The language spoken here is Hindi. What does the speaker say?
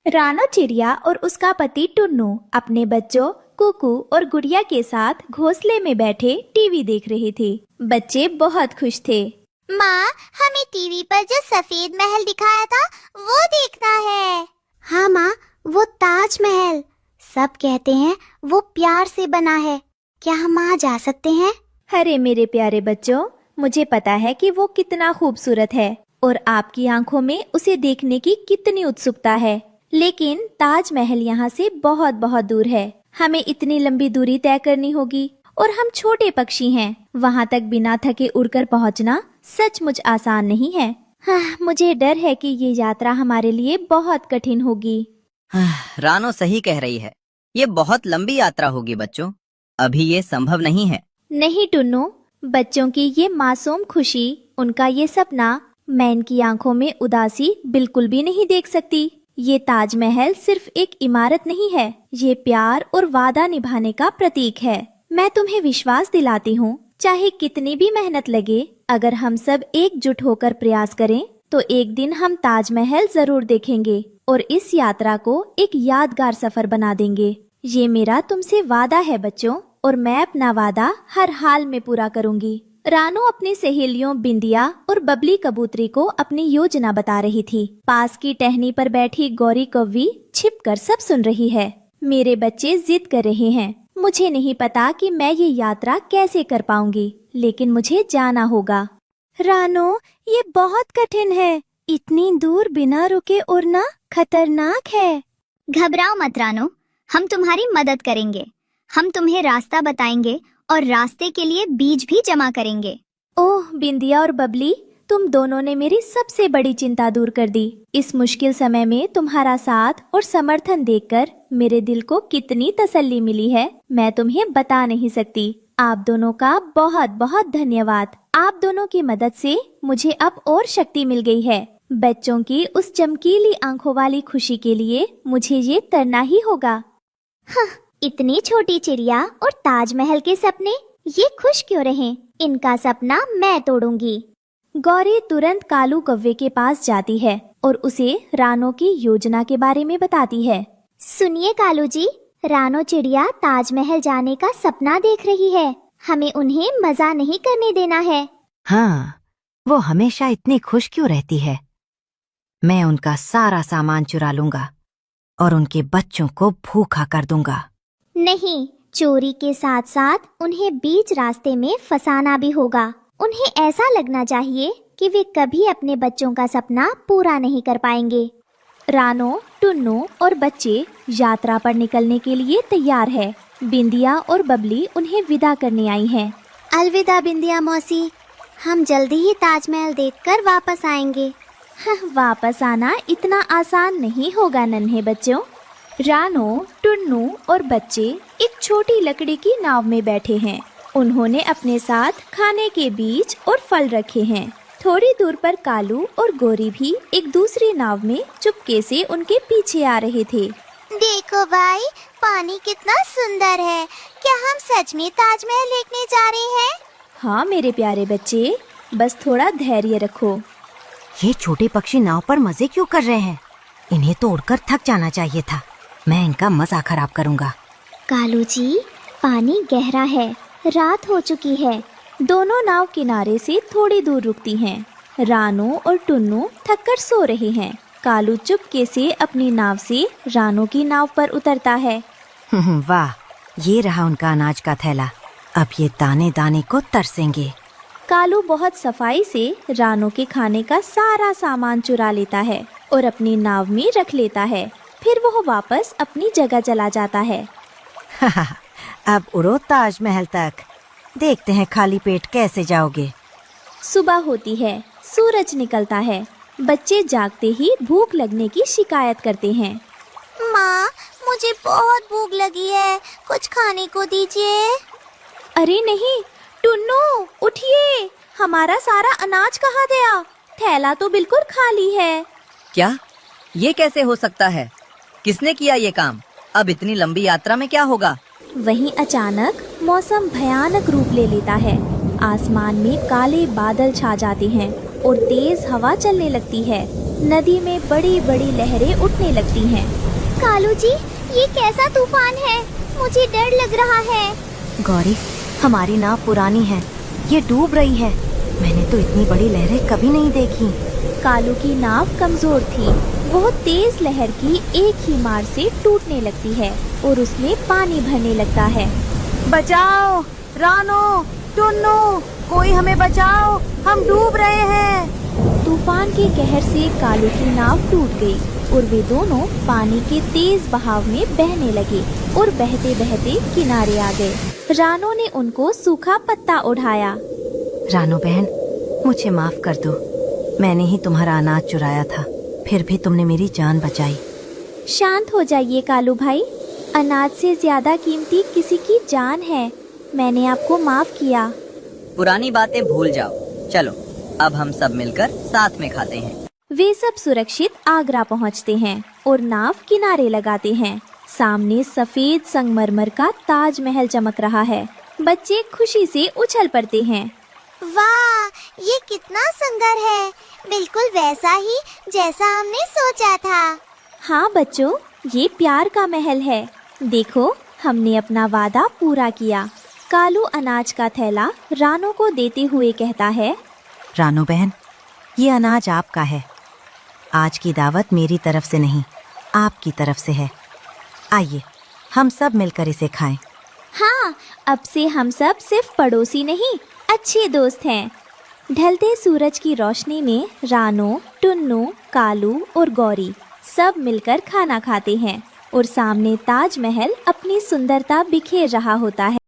रानो चिड़िया और उसका पति टुन्नू अपने बच्चों कुकू और गुड़िया के साथ घोंसले में बैठे टीवी देख रहे थे। बच्चे बहुत खुश थे। माँ, हमें टीवी पर जो सफेद महल दिखाया था वो देखना है। हाँ माँ, वो ताजमहल। सब कहते हैं वो प्यार से बना है। क्या हम वहाँ जा सकते हैं? अरे मेरे प्यारे बच्चों, मुझे पता है कि वो कितना खूबसूरत है और आपकी आंखों में उसे देखने की कितनी उत्सुकता है, लेकिन ताजमहल यहाँ से बहुत बहुत दूर है। हमें इतनी लंबी दूरी तय करनी होगी और हम छोटे पक्षी हैं। वहाँ तक बिना थके उड़कर पहुँचना सचमुच आसान नहीं है। हाँ, मुझे डर है कि ये यात्रा हमारे लिए बहुत कठिन होगी। रानो सही कह रही है, ये बहुत लंबी यात्रा होगी बच्चों। अभी ये संभव नहीं है। नहीं टुन्नू, बच्चों की ये मासूम खुशी, उनका ये सपना, मैं इनकी आंखों में उदासी बिल्कुल भी नहीं देख सकती। ये ताजमहल सिर्फ एक इमारत नहीं है, ये प्यार और वादा निभाने का प्रतीक है। मैं तुम्हें विश्वास दिलाती हूँ, चाहे कितनी भी मेहनत लगे, अगर हम सब एकजुट होकर प्रयास करें तो एक दिन हम ताजमहल जरूर देखेंगे और इस यात्रा को एक यादगार सफर बना देंगे। ये मेरा तुमसे वादा है बच्चों, और मैं अपना वादा हर हाल में पूरा करूंगी। रानो अपनी सहेलियों बिंदिया और बबली कबूतरी को अपनी योजना बता रही थी। पास की टहनी पर बैठी गौरी कौवी छिपकर सब सुन रही है। मेरे बच्चे जिद कर रहे हैं। मुझे नहीं पता कि मैं ये यात्रा कैसे कर पाऊंगी, लेकिन मुझे जाना होगा। रानो, ये बहुत कठिन है। इतनी दूर बिना रुके उड़ना खतरनाक है। घबराओ मत रानो, हम तुम्हारी मदद करेंगे। हम तुम्हें रास्ता बताएंगे और रास्ते के लिए बीज भी जमा करेंगे। ओह बिंदिया और बबली, तुम दोनों ने मेरी सबसे बड़ी चिंता दूर कर दी। इस मुश्किल समय में तुम्हारा साथ और समर्थन देखकर मेरे दिल को कितनी तसल्ली मिली है, मैं तुम्हें बता नहीं सकती। आप दोनों का बहुत बहुत धन्यवाद। आप दोनों की मदद से मुझे अब और शक्ति मिल गई है। बच्चों की उस चमकीली आंखों वाली खुशी के लिए मुझे ये करना ही होगा। हाँ, इतनी छोटी चिड़िया और ताजमहल के सपने, ये खुश क्यों रहें? इनका सपना मैं तोड़ूंगी। गौरी तुरंत कालू कौवे के पास जाती है और उसे रानो की योजना के बारे में बताती है। सुनिए कालू जी, रानो चिड़िया ताजमहल जाने का सपना देख रही है। हमें उन्हें मजा नहीं करने देना है। हाँ, वो हमेशा इतनी खुश क्यों रहती है? मैं उनका सारा सामान चुरा लूंगा और उनके बच्चों को भूखा कर दूंगा। नहीं, चोरी के साथ साथ उन्हें बीच रास्ते में फंसाना भी होगा। उन्हें ऐसा लगना चाहिए कि वे कभी अपने बच्चों का सपना पूरा नहीं कर पाएंगे। रानो, टुन्नू और बच्चे यात्रा पर निकलने के लिए तैयार है। बिंदिया और बबली उन्हें विदा करने आई हैं। अलविदा बिंदिया मौसी, हम जल्दी ही ताजमहल देखकर वापस आएंगे। वापस आना इतना आसान नहीं होगा नन्हे बच्चों। रानो, टुन्नू और बच्चे एक छोटी लकड़ी की नाव में बैठे हैं। उन्होंने अपने साथ खाने के बीज और फल रखे हैं। थोड़ी दूर पर कालू और गोरी भी एक दूसरी नाव में चुपके से उनके पीछे आ रहे थे। देखो भाई, पानी कितना सुंदर है। क्या हम सच में ताजमहल देखने जा रहे हैं? हाँ मेरे प्यारे बच्चे, बस थोड़ा धैर्य रखो। ये छोटे पक्षी नाव पर मजे क्यों कर रहे हैं? इन्हें तो उड़कर थक जाना चाहिए था। मैं इनका मजा खराब करूंगा। कालू जी, पानी गहरा है, रात हो चुकी है। दोनों नाव किनारे से थोड़ी दूर रुकती हैं। रानो और टुन्नू थककर सो रहे हैं। कालू चुपके से अपनी नाव से रानो की नाव पर उतरता है। वाह, ये रहा उनका अनाज का थैला। अब ये दाने दाने को तरसेंगे। कालू बहुत सफाई से रानो के खाने का सारा सामान चुरा लेता है और अपनी नाव में रख लेता है। फिर वह वापस अपनी जगह चला जाता है। अब उड़ो ताजमहल तक, देखते हैं खाली पेट कैसे जाओगे। सुबह होती है, सूरज निकलता है। बच्चे जागते ही भूख लगने की शिकायत करते हैं। माँ, मुझे बहुत भूख लगी है, कुछ खाने को दीजिए। अरे नहीं टुन्नू, उठिए, हमारा सारा अनाज कहाँ गया? थैला तो बिल्कुल खाली है। क्या? ये कैसे हो सकता है? किसने किया ये काम? अब इतनी लंबी यात्रा में क्या होगा? वहीं अचानक मौसम भयानक रूप ले लेता है। आसमान में काले बादल छा जाते हैं और तेज हवा चलने लगती है। नदी में बड़ी बड़ी लहरें उठने लगती हैं। कालू जी, ये कैसा तूफान है? मुझे डर लग रहा है। गौरी, हमारी नाव पुरानी है, ये डूब रही है। मैंने तो इतनी बड़ी लहरें कभी नहीं देखी। कालू की नाव कमजोर थी। बहुत तेज लहर की एक ही मार से टूटने लगती है और उसमें पानी भरने लगता है। बचाओ रानो, टुन्नू, कोई हमें बचाओ, हम डूब रहे हैं। तूफान के कहर से कालू की नाव टूट गई और वे दोनों पानी के तेज बहाव में बहने लगे और बहते बहते किनारे आ गए। रानो ने उनको सूखा पत्ता उठाया। रानो बहन, मुझे माफ कर दो। मैंने ही तुम्हारा अनाज चुराया था, फिर भी तुमने मेरी जान बचाई। शांत हो जाइए कालू भाई, अनाज से ज्यादा कीमती किसी की जान है। मैंने आपको माफ किया। पुरानी बातें भूल जाओ, चलो अब हम सब मिलकर साथ में खाते हैं। वे सब सुरक्षित आगरा पहुंचते हैं और नाव किनारे लगाते हैं। सामने सफेद संगमरमर का ताजमहल चमक रहा है। बच्चे खुशी से उछल पड़ते हैं। वाह, ये कितना सुंदर है, बिल्कुल वैसा ही जैसा हमने सोचा था। हाँ बच्चों, ये प्यार का महल है। देखो, हमने अपना वादा पूरा किया। कालू अनाज का थैला रानो को देते हुए कहता है, रानो बहन, ये अनाज आपका है। आज की दावत मेरी तरफ से नहीं, आपकी तरफ से है। आइए, हम सब मिलकर इसे खाएं। हाँ, अब से हम सब सिर्फ पड़ोसी नहीं, अच्छे दोस्त हैं। ढलते सूरज की रोशनी में रानो, टुन्नू, कालू और गौरी सब मिलकर खाना खाते हैं और सामने ताजमहल अपनी सुंदरता बिखेर रहा होता है।